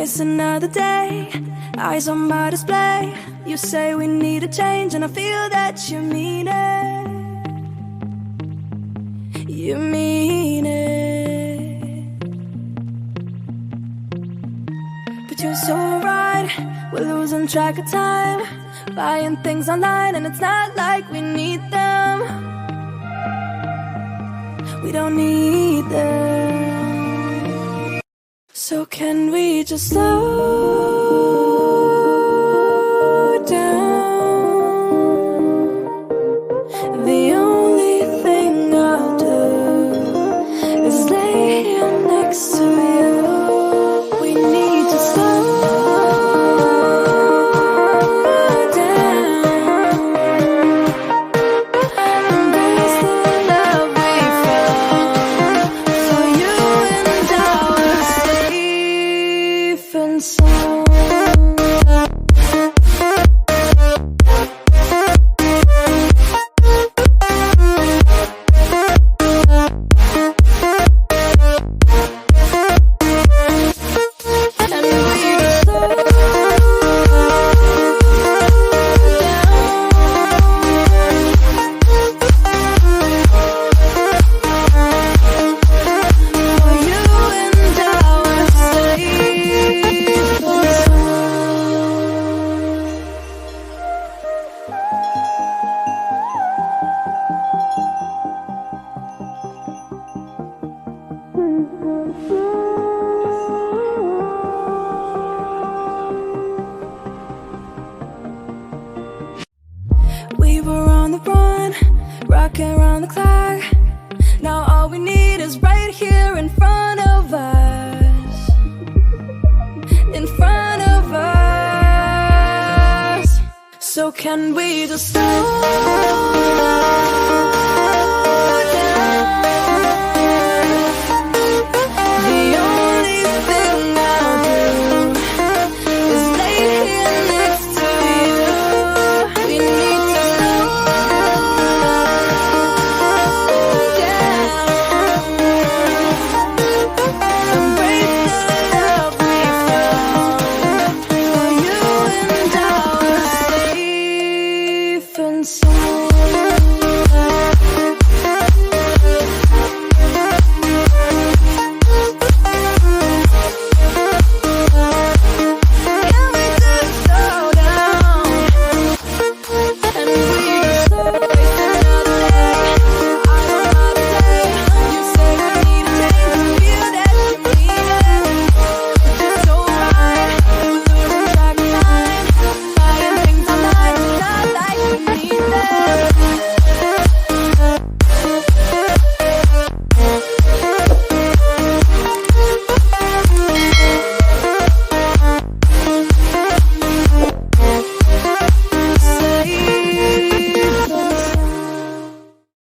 waste another day, eyes on my display. You say we need a change, and I feel that you mean it. You mean it. But you're so right, we're losing track of time, buying things online, and it's not like we need them. We don't need them. So can we just slow down? The only thing I'll do is lay here next to you. We need to slow down. Embrace the love we found. For you and I were safe and sound. We were on the run, rocking around the clock. Now all we need is right here in front of us. In front of us. So can we just slow